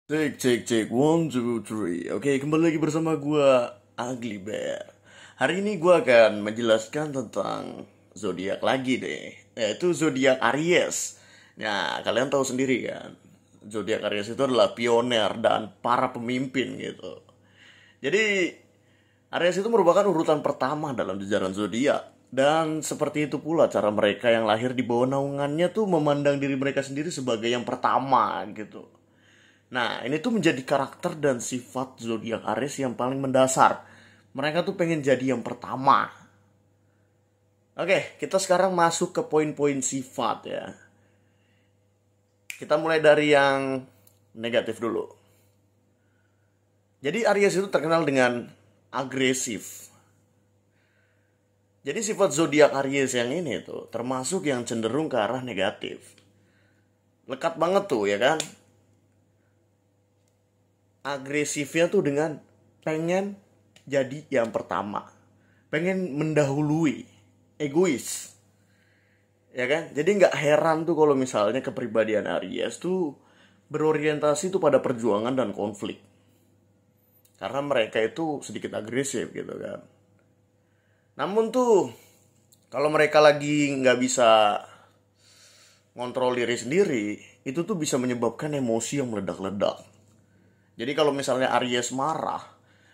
Cek cek cek one two three. Oke, kembali lagi bersama gua Ugly Bear. Hari ini gua akan menjelaskan tentang zodiak lagi deh, yaitu zodiak Aries. Nah, kalian tahu sendiri kan, zodiak Aries itu adalah pioner dan para pemimpin gitu. Jadi Aries itu merupakan urutan pertama dalam jajaran zodiak. Dan seperti itu pula cara mereka yang lahir di bawah naungannya tuh memandang diri mereka sendiri sebagai yang pertama gitu. Nah, ini tuh menjadi karakter dan sifat zodiak Aries yang paling mendasar. Mereka tuh pengen jadi yang pertama. Oke, kita sekarang masuk ke poin-poin sifat ya. Kita mulai dari yang negatif dulu. Jadi Aries itu terkenal dengan agresif. Jadi sifat zodiak Aries yang ini tuh termasuk yang cenderung ke arah negatif. Lekat banget tuh ya kan? Agresifnya tuh dengan pengen jadi yang pertama, pengen mendahului, egois, ya kan? Jadi nggak heran tuh kalau misalnya kepribadian Aries tuh berorientasi tuh pada perjuangan dan konflik, karena mereka itu sedikit agresif gitu kan. Namun tuh kalau mereka lagi nggak bisa ngontrol diri sendiri, itu tuh bisa menyebabkan emosi yang meledak-ledak. Jadi kalau misalnya Aries marah,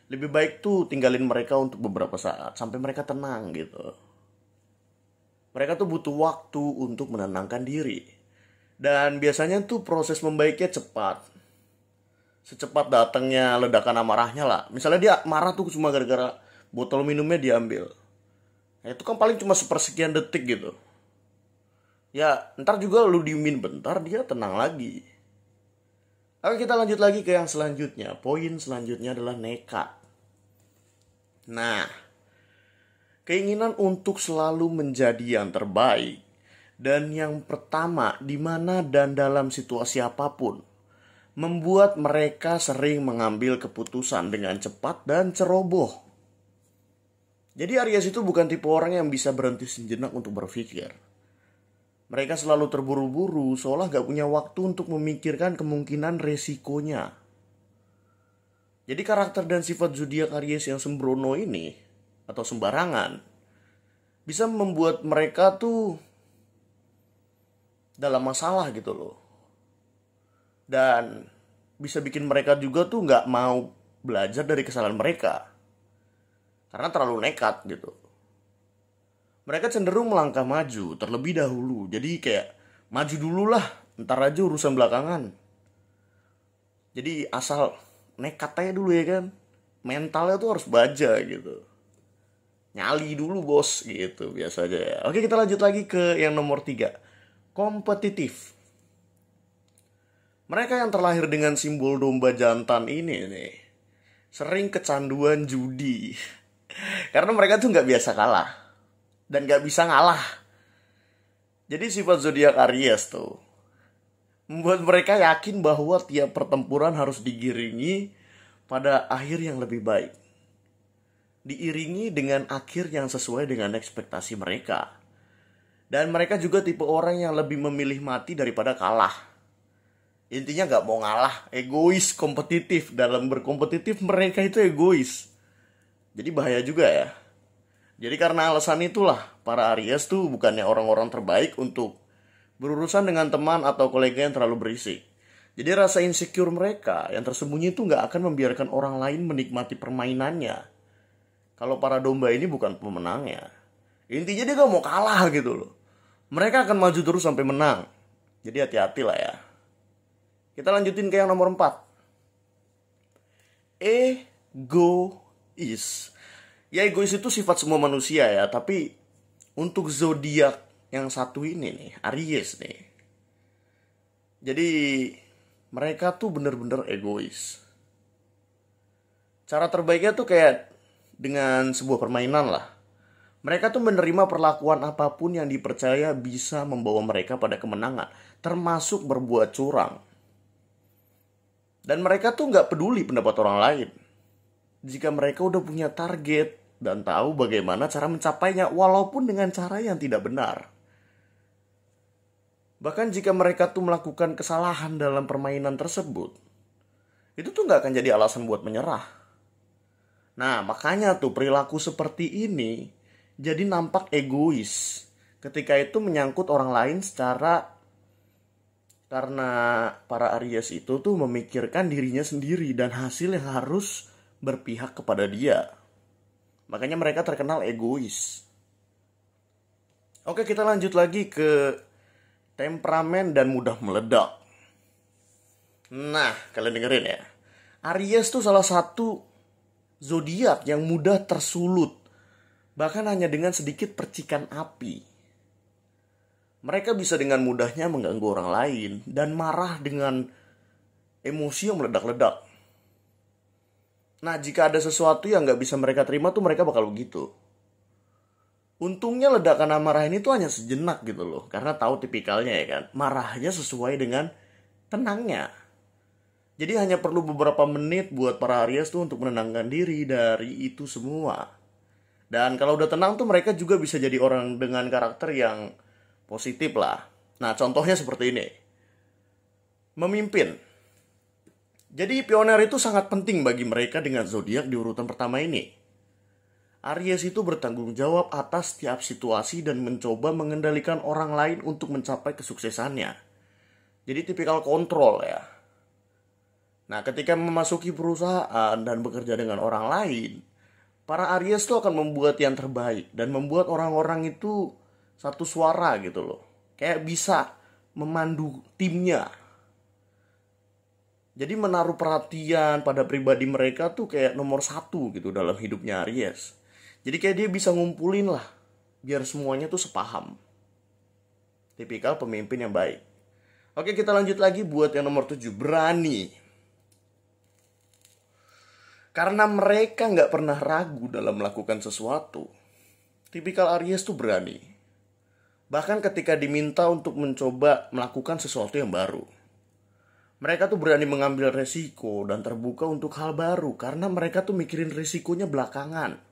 lebih baik tuh tinggalin mereka untuk beberapa saat sampai mereka tenang gitu. Mereka tuh butuh waktu untuk menenangkan diri. Dan biasanya tuh proses membaiknya cepat. Secepat datangnya ledakan amarahnya lah. Misalnya dia marah tuh cuma gara-gara botol minumnya diambil. Nah, itu kan paling cuma sepersekian detik gitu. Ya, ntar juga lu diemin bentar, dia tenang lagi. Oke, kita lanjut lagi ke yang selanjutnya. Poin selanjutnya adalah nekat. Nah, keinginan untuk selalu menjadi yang terbaik dan yang pertama di mana dan dalam situasi apapun membuat mereka sering mengambil keputusan dengan cepat dan ceroboh. Jadi Aries itu bukan tipe orang yang bisa berhenti sejenak untuk berpikir. Mereka selalu terburu-buru seolah gak punya waktu untuk memikirkan kemungkinan resikonya. Jadi karakter dan sifat zodiak Aries yang sembrono ini atau sembarangan bisa membuat mereka tuh dalam masalah gitu loh. Dan bisa bikin mereka juga tuh gak mau belajar dari kesalahan mereka. Karena terlalu nekat gitu. Mereka cenderung melangkah maju terlebih dahulu. Jadi kayak maju dulu lah, ntar aja urusan belakangan. Jadi asal nekat aja dulu ya kan. Mentalnya tuh harus baja gitu. Nyali dulu bos gitu biasanya ya. Oke, kita lanjut lagi ke yang nomor 3. Kompetitif. Mereka yang terlahir dengan simbol domba jantan ini nih sering kecanduan judi. Karena mereka tuh nggak biasa kalah dan gak bisa ngalah. Jadi sifat zodiak Aries tuh membuat mereka yakin bahwa tiap pertempuran harus digiringi pada akhir yang lebih baik. Diiringi dengan akhir yang sesuai dengan ekspektasi mereka. Dan mereka juga tipe orang yang lebih memilih mati daripada kalah. Intinya gak mau ngalah, egois, kompetitif. Dalam berkompetitif mereka itu egois. Jadi bahaya juga ya. Jadi karena alasan itulah para Aries tuh bukannya orang-orang terbaik untuk berurusan dengan teman atau kolega yang terlalu berisik. Jadi rasa insecure mereka yang tersembunyi itu nggak akan membiarkan orang lain menikmati permainannya. Kalau para domba ini bukan pemenangnya. Intinya dia gak mau kalah gitu loh. Mereka akan maju terus sampai menang. Jadi hati-hati lah ya. Kita lanjutin ke yang nomor 4. Egois. Ya egois itu sifat semua manusia ya. Tapi untuk zodiak yang satu ini nih, Aries nih. Jadi mereka tuh bener-bener egois. Cara terbaiknya tuh kayak dengan sebuah permainan lah. Mereka tuh menerima perlakuan apapun yang dipercaya bisa membawa mereka pada kemenangan. Termasuk berbuat curang. Dan mereka tuh gak peduli pendapat orang lain. Jika mereka udah punya target dan tahu bagaimana cara mencapainya walaupun dengan cara yang tidak benar. Bahkan jika mereka tuh melakukan kesalahan dalam permainan tersebut, itu tuh nggak akan jadi alasan buat menyerah. Nah, makanya tuh perilaku seperti ini jadi nampak egois ketika itu menyangkut orang lain karena para Aries itu tuh memikirkan dirinya sendiri dan hasil yang harus berpihak kepada dia. Makanya mereka terkenal egois. Oke, kita lanjut lagi ke temperamen dan mudah meledak. Nah, kalian dengerin ya. Aries tuh salah satu zodiak yang mudah tersulut, bahkan hanya dengan sedikit percikan api. Mereka bisa dengan mudahnya mengganggu orang lain dan marah dengan emosi yang meledak-ledak. Nah, jika ada sesuatu yang gak bisa mereka terima tuh mereka bakal begitu. Untungnya ledakan amarah ini tuh hanya sejenak gitu loh. Karena tahu tipikalnya ya kan. Marahnya sesuai dengan tenangnya. Jadi hanya perlu beberapa menit buat para Aries tuh untuk menenangkan diri dari itu semua. Dan kalau udah tenang tuh mereka juga bisa jadi orang dengan karakter yang positif lah. Nah, contohnya seperti ini. Memimpin. Jadi pioner itu sangat penting bagi mereka dengan zodiak di urutan pertama ini. Aries itu bertanggung jawab atas setiap situasi dan mencoba mengendalikan orang lain untuk mencapai kesuksesannya. Jadi tipikal kontrol ya. Nah, ketika memasuki perusahaan dan bekerja dengan orang lain, para Aries itu akan membuat yang terbaik dan membuat orang-orang itu satu suara gitu loh. Kayak bisa memandu timnya. Jadi menaruh perhatian pada pribadi mereka tuh kayak nomor satu gitu dalam hidupnya Aries. Jadi kayak dia bisa ngumpulin lah. Biar semuanya tuh sepaham. Tipikal pemimpin yang baik. Oke, kita lanjut lagi buat yang nomor 7. Berani. Karena mereka gak pernah ragu dalam melakukan sesuatu. Tipikal Aries tuh berani. Bahkan ketika diminta untuk mencoba melakukan sesuatu yang baru. Mereka tuh berani mengambil resiko dan terbuka untuk hal baru. Karena mereka tuh mikirin resikonya belakangan.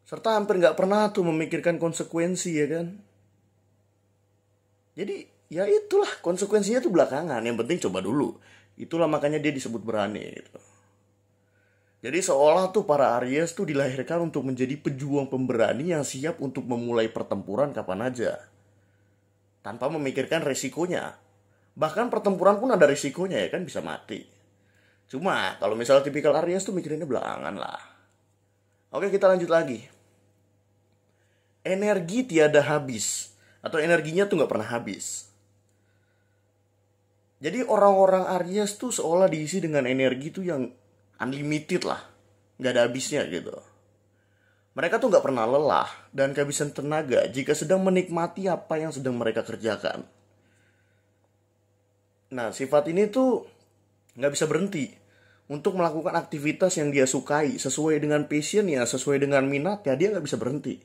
Serta hampir gak pernah tuh memikirkan konsekuensi ya kan. Jadi ya itulah konsekuensinya tuh belakangan. Yang penting coba dulu. Itulah makanya dia disebut berani gitu. Jadi seolah tuh para Aries tuh dilahirkan untuk menjadi pejuang pemberani yang siap untuk memulai pertempuran kapan aja. Tanpa memikirkan resikonya. Bahkan pertempuran pun ada resikonya ya kan, bisa mati. Cuma kalau misalnya tipikal Aries tuh mikirinnya belakangan lah. Oke, kita lanjut lagi. Energi tiada habis. Atau energinya tuh gak pernah habis. Jadi orang-orang Aries tuh seolah diisi dengan energi tuh yang unlimited lah. Gak ada habisnya gitu. Mereka tuh gak pernah lelah dan kehabisan tenaga jika sedang menikmati apa yang sedang mereka kerjakan. Nah, sifat ini tuh gak bisa berhenti untuk melakukan aktivitas yang dia sukai sesuai dengan passionnya, sesuai dengan minatnya. Dia gak bisa berhenti.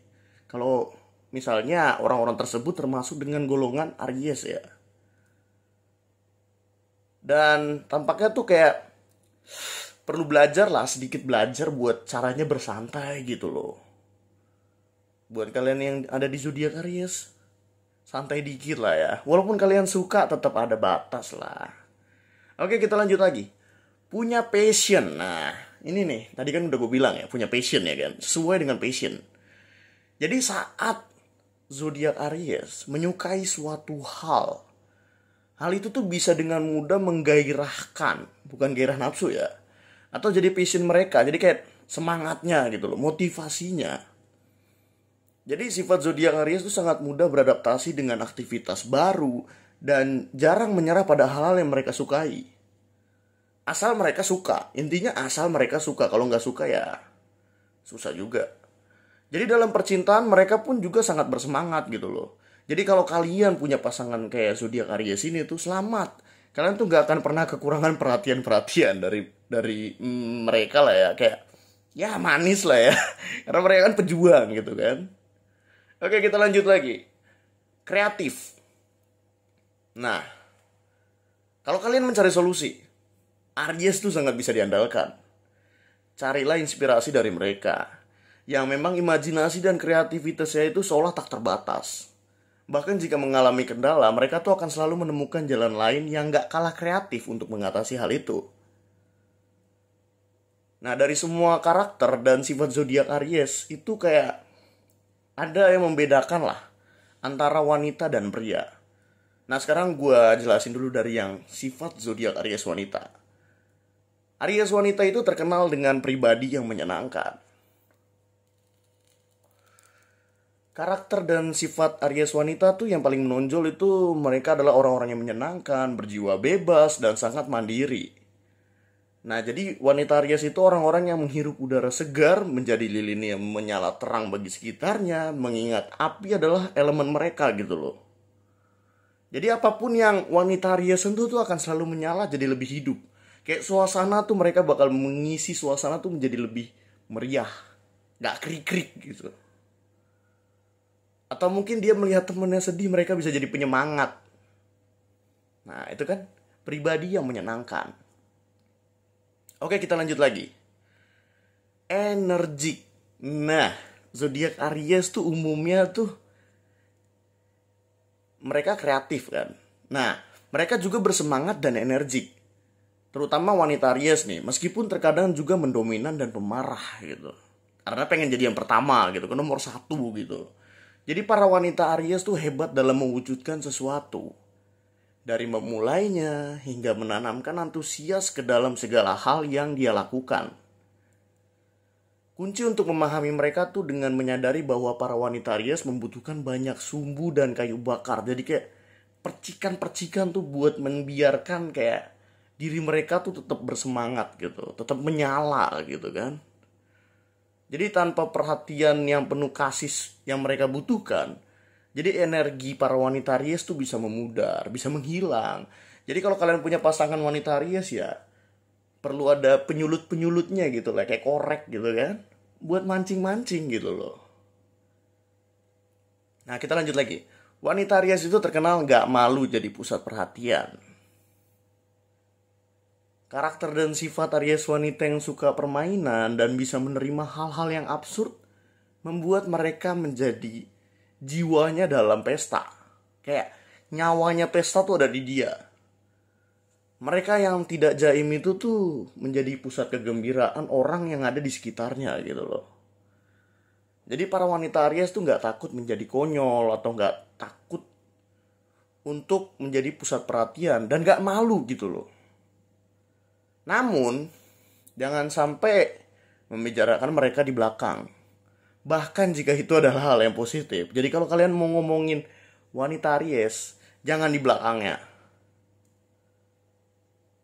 Kalau misalnya orang-orang tersebut termasuk dengan golongan Aries ya. Dan tampaknya tuh kayak perlu belajar lah, sedikit belajar buat caranya bersantai gitu loh. Buat kalian yang ada di zodiak Aries, santai dikit lah ya. Walaupun kalian suka, tetap ada batas lah. Oke, kita lanjut lagi. Punya passion. Nah, ini nih, tadi kan udah gue bilang ya, punya passion ya kan. Sesuai dengan passion. Jadi saat zodiak Aries menyukai suatu hal itu tuh bisa dengan mudah menggairahkan. Bukan gairah nafsu ya. Atau jadi passion mereka. Jadi kayak semangatnya gitu loh, motivasinya. Jadi sifat zodiak Aries itu sangat mudah beradaptasi dengan aktivitas baru dan jarang menyerah pada hal-hal yang mereka sukai. Asal mereka suka, intinya asal mereka suka. Kalau nggak suka ya susah juga. Jadi dalam percintaan mereka pun juga sangat bersemangat gitu loh. Jadi kalau kalian punya pasangan kayak zodiak Aries ini tuh selamat. Kalian tuh nggak akan pernah kekurangan perhatian dari mereka lah ya, kayak ya manis lah ya. Karena mereka kan pejuang gitu kan. Oke, kita lanjut lagi. Kreatif. Nah, kalau kalian mencari solusi, Aries tuh sangat bisa diandalkan. Carilah inspirasi dari mereka. Yang memang imajinasi dan kreativitasnya itu seolah tak terbatas. Bahkan jika mengalami kendala, mereka tuh akan selalu menemukan jalan lain yang gak kalah kreatif untuk mengatasi hal itu. Nah, dari semua karakter dan sifat zodiak Aries itu kayak ada yang membedakan lah antara wanita dan pria. Nah, sekarang gue jelasin dulu dari yang sifat zodiak Aries wanita. Aries wanita itu terkenal dengan pribadi yang menyenangkan. Karakter dan sifat Aries wanita tuh yang paling menonjol itu mereka adalah orang-orang yang menyenangkan, berjiwa bebas, dan sangat mandiri. Nah, jadi wanita Aries itu orang-orang yang menghirup udara segar, menjadi lilin yang menyala terang bagi sekitarnya, mengingat api adalah elemen mereka gitu loh. Jadi apapun yang wanita Aries sentuh tuh akan selalu menyala jadi lebih hidup. Kayak suasana tuh mereka bakal mengisi suasana tuh menjadi lebih meriah. Gak krik-krik gitu. Atau mungkin dia melihat temennya sedih, mereka bisa jadi penyemangat. Nah, itu kan pribadi yang menyenangkan. Oke, kita lanjut lagi. Energik. Nah, zodiak Aries tuh umumnya tuh mereka kreatif kan. Nah, mereka juga bersemangat dan energik. Terutama wanita Aries nih, meskipun terkadang juga mendominan dan pemarah gitu. Karena pengen jadi yang pertama gitu, kan nomor 1 gitu. Jadi para wanita Aries tuh hebat dalam mewujudkan sesuatu. Dari memulainya hingga menanamkan antusias ke dalam segala hal yang dia lakukan. Kunci untuk memahami mereka tuh dengan menyadari bahwa para wanita Aries membutuhkan banyak sumbu dan kayu bakar. Jadi kayak percikan-percikan tuh buat membiarkan kayak diri mereka tuh tetap bersemangat gitu. Tetap menyala gitu kan. Jadi tanpa perhatian yang penuh kasih yang mereka butuhkan, jadi energi para wanita Aries tuh bisa memudar, bisa menghilang. Jadi kalau kalian punya pasangan wanita Aries ya, perlu ada penyulut-penyulutnya gitu lah, kayak korek gitu kan. Buat mancing-mancing gitu loh. Nah, kita lanjut lagi. Wanita Aries itu terkenal gak malu jadi pusat perhatian. Karakter dan sifat Aries wanita yang suka permainan dan bisa menerima hal-hal yang absurd membuat mereka menjadi jiwanya dalam pesta. Kayak nyawanya pesta tuh ada di dia. Mereka yang tidak jaim itu tuh menjadi pusat kegembiraan orang yang ada di sekitarnya gitu loh. Jadi para wanita Aries tuh gak takut menjadi konyol atau gak takut untuk menjadi pusat perhatian dan gak malu gitu loh. Namun, jangan sampai membicarakan mereka di belakang. Bahkan jika itu adalah hal yang positif. Jadi kalau kalian mau ngomongin wanita Aries, jangan di belakangnya.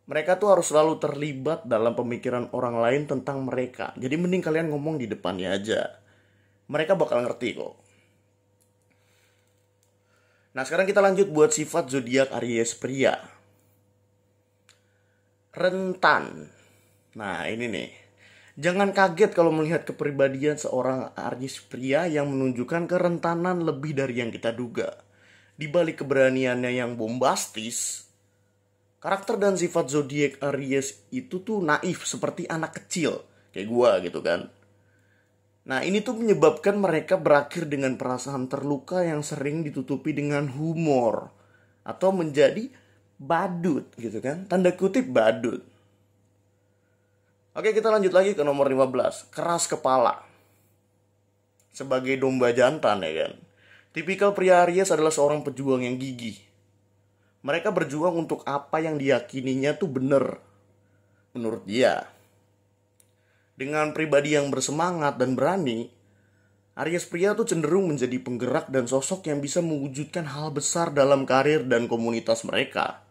Mereka tuh harus selalu terlibat dalam pemikiran orang lain tentang mereka. Jadi mending kalian ngomong di depannya aja. Mereka bakal ngerti kok. Nah, sekarang kita lanjut buat sifat zodiak Aries pria. Rentan. Nah, ini nih. Jangan kaget kalau melihat kepribadian seorang Aries pria yang menunjukkan kerentanan lebih dari yang kita duga. Di balik keberaniannya yang bombastis, karakter dan sifat zodiak Aries itu tuh naif seperti anak kecil, kayak gua gitu kan. Nah, ini tuh menyebabkan mereka berakhir dengan perasaan terluka yang sering ditutupi dengan humor atau menjadi badut gitu kan. Tanda kutip badut. Oke, kita lanjut lagi ke nomor 15. Keras kepala. Sebagai domba jantan ya kan. Tipikal pria Aries adalah seorang pejuang yang gigih. Mereka berjuang untuk apa yang diyakininya tuh bener menurut dia. Dengan pribadi yang bersemangat dan berani, Aries pria tuh cenderung menjadi penggerak dan sosok yang bisa mewujudkan hal besar dalam karir dan komunitas mereka.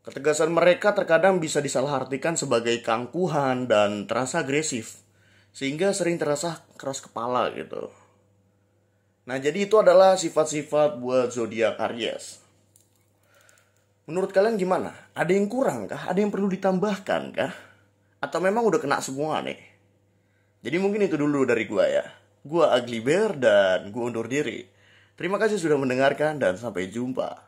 Ketegasan mereka terkadang bisa disalahartikan sebagai keangkuhan dan terasa agresif, sehingga sering terasa keras kepala gitu. Nah, jadi itu adalah sifat-sifat buat zodiak Aries. Menurut kalian gimana? Ada yang kurang kah? Ada yang perlu ditambahkan kah? Atau memang udah kena semua nih? Jadi mungkin itu dulu dari gua ya. Gua Ugly Bear dan gua undur diri. Terima kasih sudah mendengarkan dan sampai jumpa.